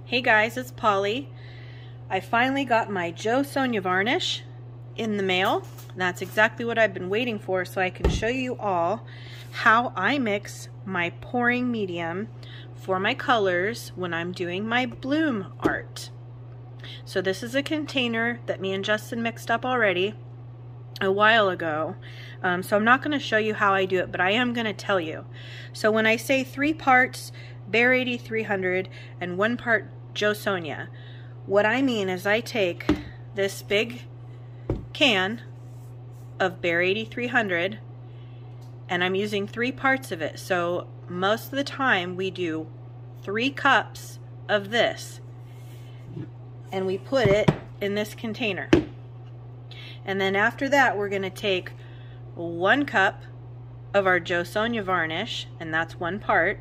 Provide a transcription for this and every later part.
Hey guys, it's Polly. I finally got my Jo Sonja varnish in the mail. That's exactly what I've been waiting for, so I can show you all how I mix my pouring medium for my colors when I'm doing my bloom art. So this is a container that me and Justin mixed up already a while ago. So I'm not going to show you how I do it, but I am going to tell you. So when I say 3 parts Behr 8300 and 1 part Jo Sonja, what I mean is I take this big can of Behr 8300 and I'm using 3 parts of it. So most of the time we do 3 cups of this and we put it in this container. And then after that we're going to take 1 cup of our Jo Sonja varnish, and that's 1 part,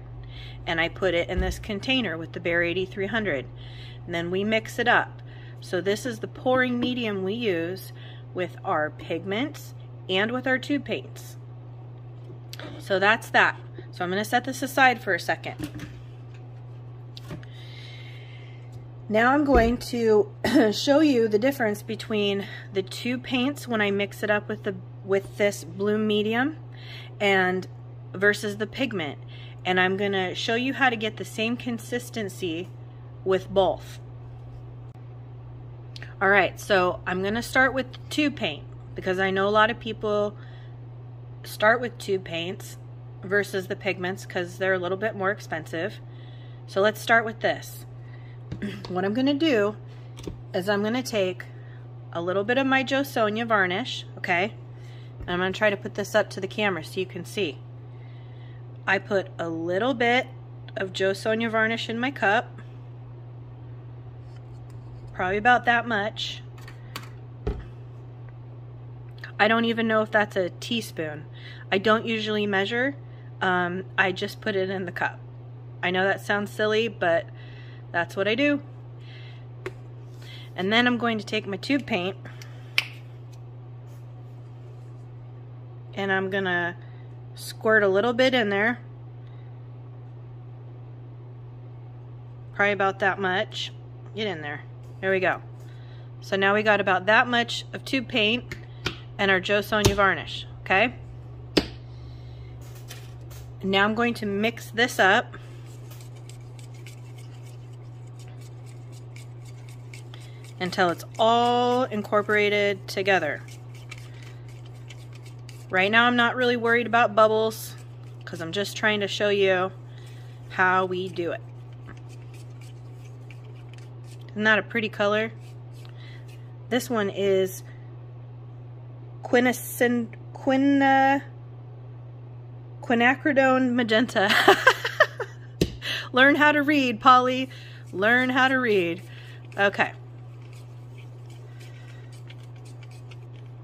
and I put it in this container with the Behr 8300, and then we mix it up. So this is the pouring medium we use with our pigments and with our tube paints. So that's that. So I'm going to set this aside for a second. Now I'm going to show you the difference between the tube paints when I mix it up with this bloom medium and versus the pigment. And I'm going to show you how to get the same consistency with both. Alright, so I'm going to start with the tube paint because I know a lot of people start with tube paints versus the pigments because they're a little bit more expensive. So let's start with this. What I'm going to do is I'm going to take a little bit of my Jo Sonja varnish, okay? And I'm going to try to put this up to the camera so you can see. I put a little bit of Jo Sonja varnish in my cup, probably about that much. I don't even know if that's a teaspoon. I don't usually measure. I just put it in the cup. I know that sounds silly, but that's what I do. And then I'm going to take my tube paint and I'm gonna squirt a little bit in there, probably about that much. Get in there. There we go. So now we got about that much of tube paint and our Jo Sonja varnish, okay? Now I'm going to mix this up until it's all incorporated together. Right now I'm not really worried about bubbles because I'm just trying to show you how we do it. Isn't that a pretty color? This one is quinacridone magenta. Learn how to read, Polly. Learn how to read. Okay.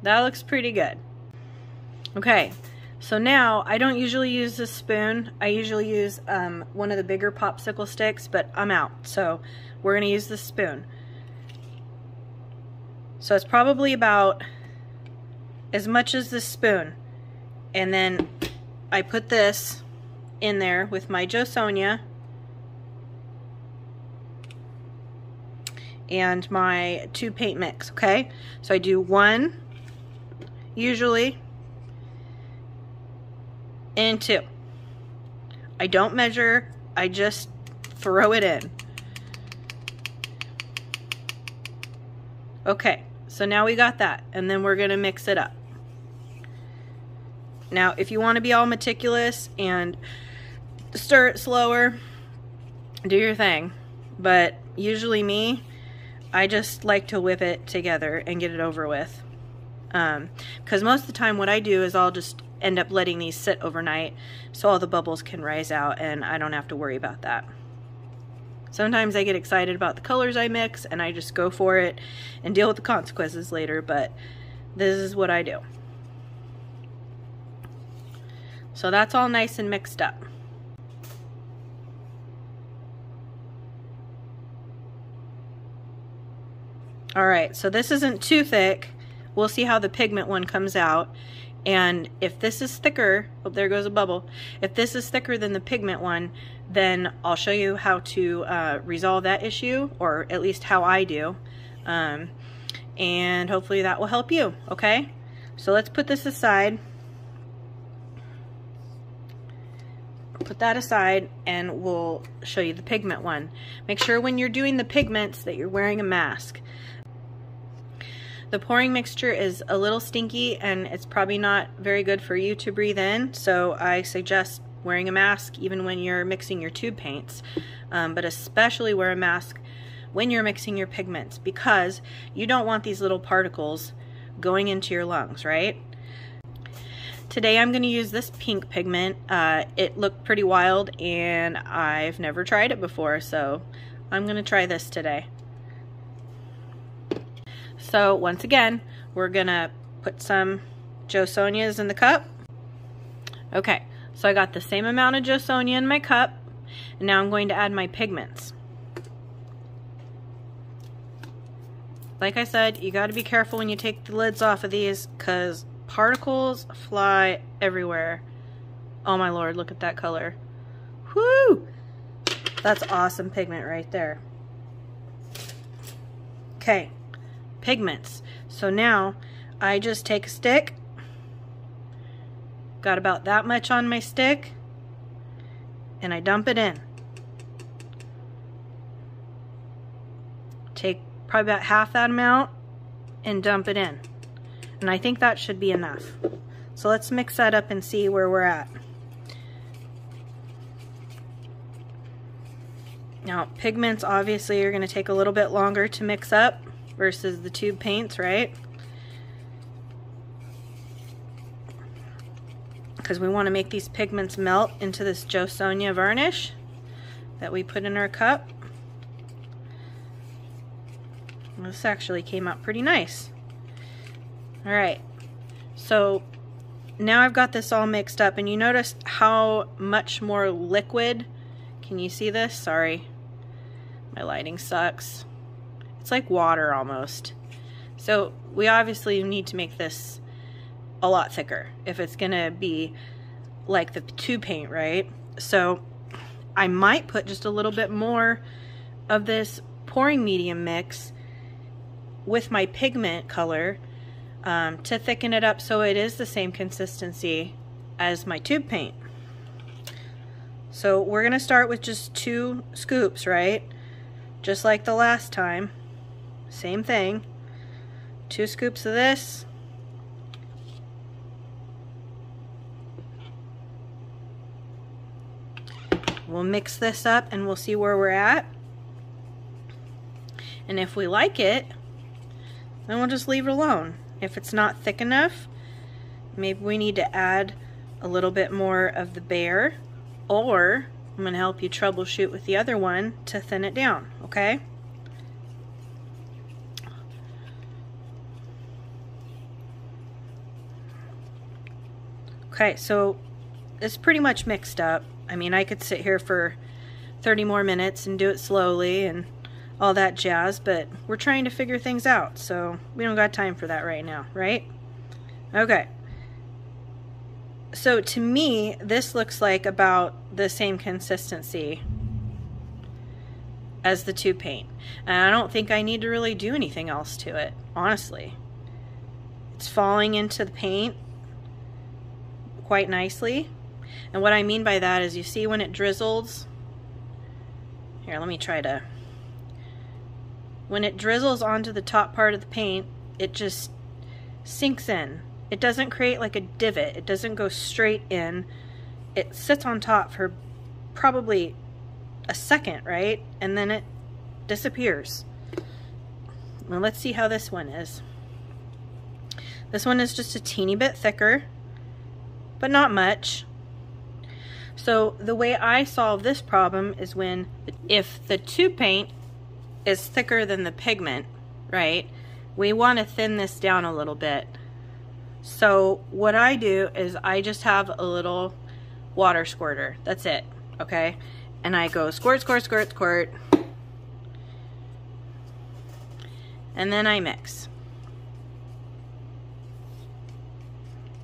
That looks pretty good. Okay, so now I don't usually use this spoon. I usually use one of the bigger popsicle sticks, but I'm out, so we're going to use this spoon. So it's probably about as much as this spoon. And then I put this in there with my Jo Sonja and my tube paint mix, okay? So I do 1 usually and 2. I don't measure, I just throw it in. Okay, so now we got that, and then we're gonna mix it up. Now if you want to be all meticulous and stir it slower, do your thing, but usually me, I just like to whip it together and get it over with. Because most of the time what I do is I'll just end up letting these sit overnight so all the bubbles can rise out and I don't have to worry about that. Sometimes I get excited about the colors I mix and I just go for it and deal with the consequences later, but this is what I do. So that's all nice and mixed up. Alright, so this isn't too thick. We'll see how the pigment one comes out. And if this is thicker, oh, there goes a bubble. If this is thicker than the pigment one, then I'll show you how to resolve that issue, or at least how I do. And hopefully that will help you, okay? So let's put this aside. Put that aside and we'll show you the pigment one. Make sure when you're doing the pigments that you're wearing a mask. The pouring mixture is a little stinky and it's probably not very good for you to breathe in, so I suggest wearing a mask even when you're mixing your tube paints, but especially wear a mask when you're mixing your pigments, because you don't want these little particles going into your lungs, right? Today I'm going to use this pink pigment. It looked pretty wild and I've never tried it before, so I'm going to try this today. So once again, we're going to put some Jo Sonjas in the cup. Okay, so I got the same amount of Jo Sonja in my cup, and now I'm going to add my pigments. Like I said, you got to be careful when you take the lids off of these, because particles fly everywhere. Oh my lord, look at that color. Whoo! That's awesome pigment right there. Okay, pigments. So now I just take a stick. Got about that much on my stick, and I dump it in. Take probably about half that amount and dump it in. And I think that should be enough. So let's mix that up and see where we're at. Now, pigments obviously are going to take a little bit longer to mix up versus the tube paints, right? Because we want to make these pigments melt into this Jo Sonja varnish that we put in our cup. This actually came out pretty nice. Alright, so now I've got this all mixed up, and you notice how much more liquid. Can you see this? Sorry, my lighting sucks. It's like water almost. So we obviously need to make this a lot thicker if it's gonna be like the tube paint, right? So I might put just a little bit more of this pouring medium mix with my pigment color to thicken it up so it is the same consistency as my tube paint. So we're gonna start with just 2 scoops, right? Just like the last time. Same thing. 2 scoops of this. We'll mix this up and we'll see where we're at. And if we like it, then we'll just leave it alone. If it's not thick enough, maybe we need to add a little bit more of the Bear, or I'm going to help you troubleshoot with the other one to thin it down, okay? Okay, so it's pretty much mixed up. I mean, I could sit here for 30 more minutes and do it slowly and all that jazz, but we're trying to figure things out, so we don't got time for that right now, right? Okay. So to me, this looks like about the same consistency as the tube paint. And I don't think I need to really do anything else to it, honestly. It's falling into the paint quite nicely. And what I mean by that is, you see when it drizzles, here, let me try to, when it drizzles onto the top part of the paint, it just sinks in. It doesn't create like a divot. It doesn't go straight in. It sits on top for probably a second, right? And then it disappears. Well, let's see how this one is. This one is just a teeny bit thicker, but not much. So the way I solve this problem is if the tube paint is thicker than the pigment, right, we want to thin this down a little bit. So what I do is I just have a little water squirter. That's it, okay? And I go squirt, squirt, squirt, squirt. And then I mix.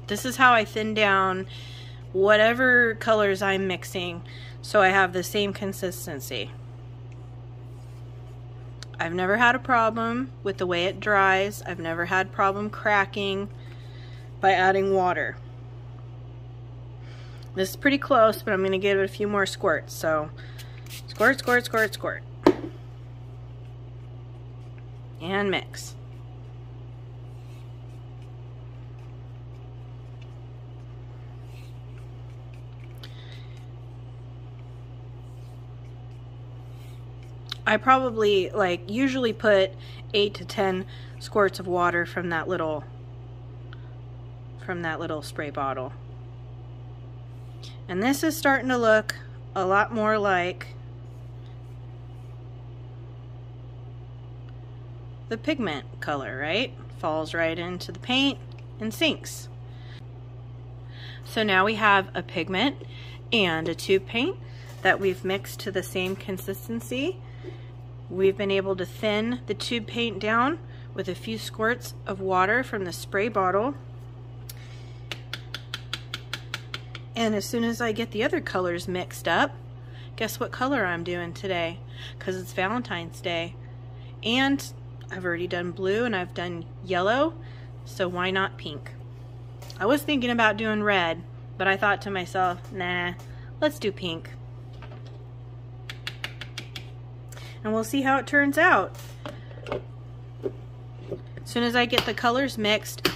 This is how I thin down whatever colors I'm mixing, so I have the same consistency. I've never had a problem with the way it dries. I've never had problem cracking by adding water. This is pretty close, but I'm going to give it a few more squirts. So squirt, squirt, squirt, squirt. And mix. I probably usually put 8 to 10 squirts of water from that little spray bottle. And this is starting to look a lot more like the pigment color, right? Falls right into the paint and sinks. So now we have a pigment and a tube paint that we've mixed to the same consistency. We've been able to thin the tube paint down with a few squirts of water from the spray bottle. And as soon as I get the other colors mixed up, guess what color I'm doing today? Because it's Valentine's Day. And I've already done blue and I've done yellow, so why not pink? I was thinking about doing red, but I thought to myself, nah, let's do pink. And we'll see how it turns out. As soon as I get the colors mixed,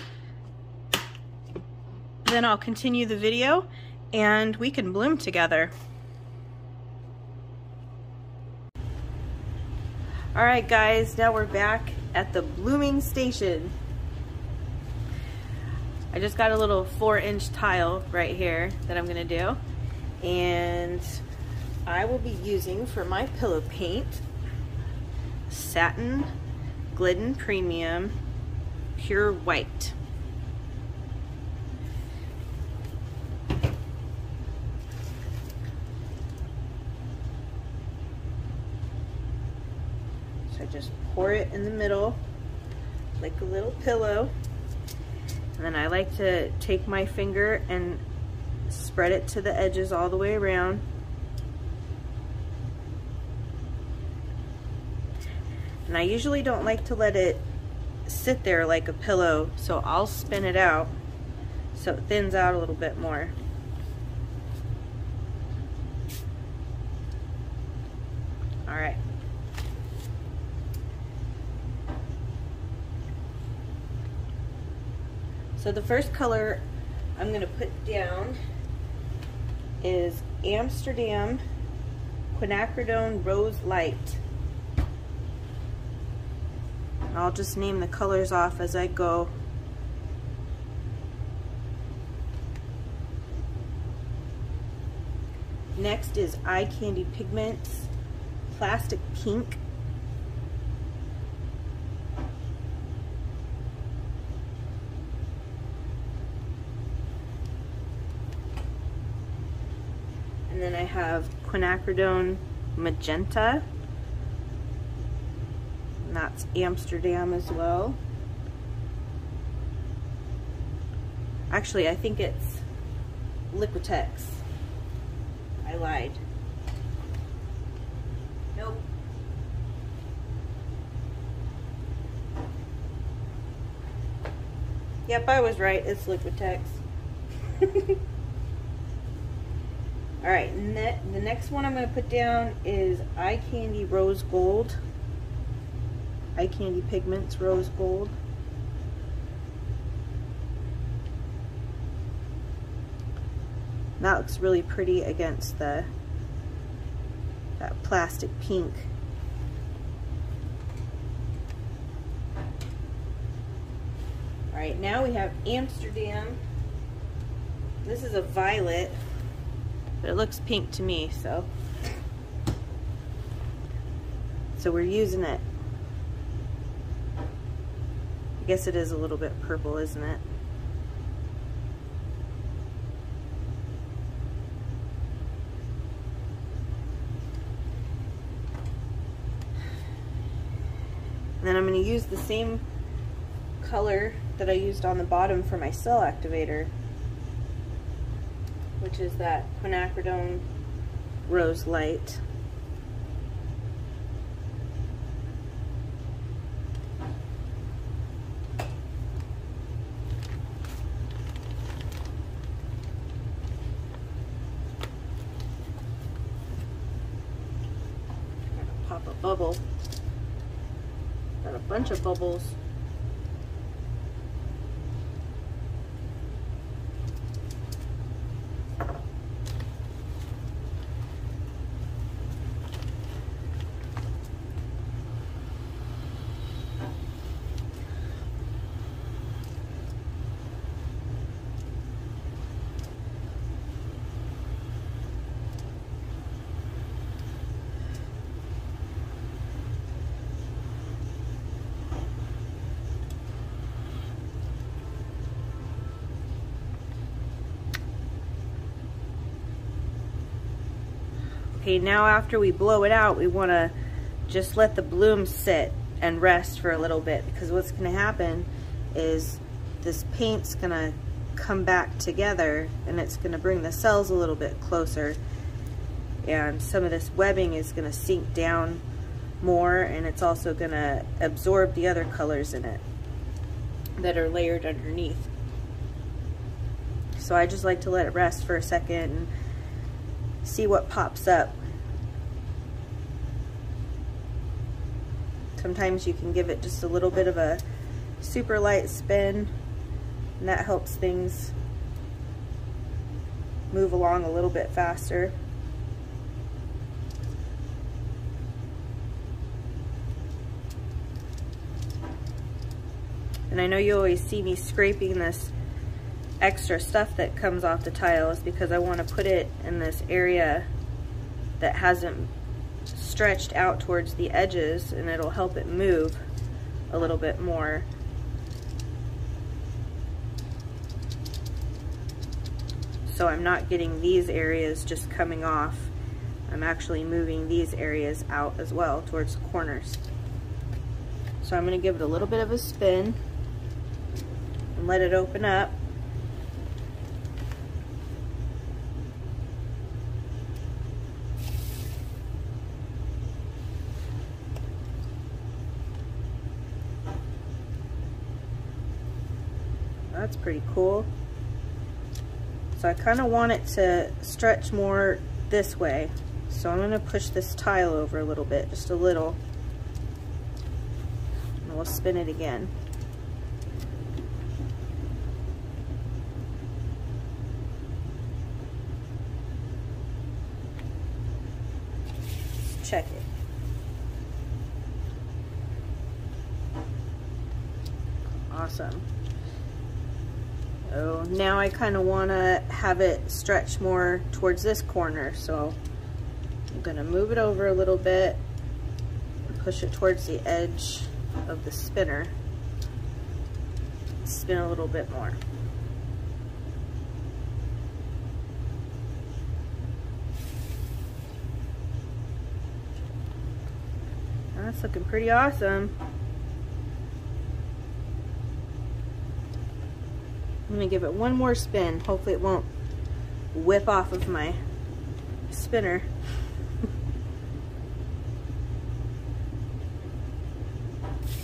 then I'll continue the video and we can bloom together. Alright guys, now we're back at the blooming station. I just got a little 4-inch tile right here that I'm going to do. And I will be using for my pillow paint Satin Glidden Premium Pure White. So I just pour it in the middle like a little pillow, and then I like to take my finger and spread it to the edges all the way around. And I usually don't like to let it sit there like a pillow, so I'll spin it out so it thins out a little bit more. All right. So the first color I'm going to put down is Amsterdam Quinacridone Rose Light. I'll just name the colors off as I go. Next is Eye Candy Pigments Plastic Pink. And then I have Quinacridone Magenta. And that's Amsterdam as well. Actually, I think it's Liquitex. I lied. Nope. Yep, I was right. It's Liquitex. Alright, and the next one I'm going to put down is Eye Candy Rose Gold. Eye Candy Pigments Rose Gold. That looks really pretty against that plastic pink. Alright, now we have Amsterdam. This is a violet, but it looks pink to me, so we're using it. I guess it is a little bit purple, isn't it? And then I'm going to use the same color that I used on the bottom for my cell activator, which is that Quinacridone Rose Light. Pop a bubble. Got a bunch of bubbles. Okay, now after we blow it out, we want to just let the bloom sit and rest for a little bit, because what's going to happen is this paint's going to come back together and it's going to bring the cells a little bit closer, and some of this webbing is going to sink down more, and it's also going to absorb the other colors in it that are layered underneath. So I just like to let it rest for a second and see what pops up. Sometimes you can give it just a little bit of a super light spin, and that helps things move along a little bit faster. And I know you always see me scraping this extra stuff that comes off the tiles because I want to put it in this area that hasn't stretched out towards the edges, and it'll help it move a little bit more. So I'm not getting these areas just coming off. I'm actually moving these areas out as well towards the corners. So I'm going to give it a little bit of a spin and let it open up. That's pretty cool. So I kind of want it to stretch more this way. So I'm going to push this tile over a little bit, just a little. And we'll spin it again. Let's check it. Awesome. So now I kind of want to have it stretch more towards this corner, so I'm going to move it over a little bit and push it towards the edge of the spinner. Spin a little bit more. That's looking pretty awesome. I'm going to give it one more spin. Hopefully it won't whip off of my spinner.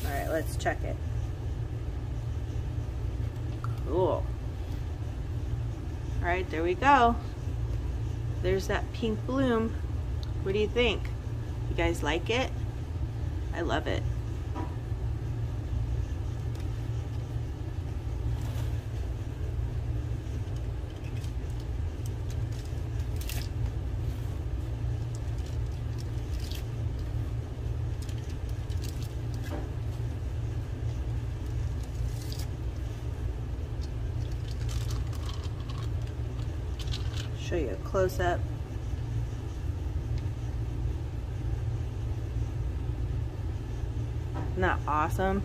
Alright, let's check it. Cool. Alright, there we go. There's that pink bloom. What do you think? You guys like it? I love it. Show you a close-up. Isn't that awesome?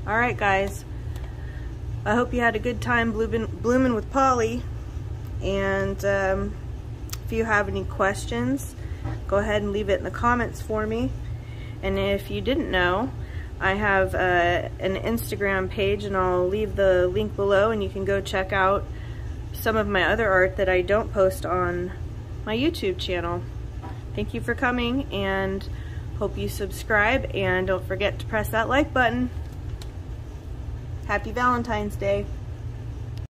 Alright guys, I hope you had a good time blooming with Polly, and if you have any questions, go ahead and leave it in the comments for me. And if you didn't know, I have an Instagram page, and I'll leave the link below, and you can go check out some of my other art that I don't post on my YouTube channel. Thank you for coming, and hope you subscribe, and don't forget to press that like button. Happy Valentine's Day.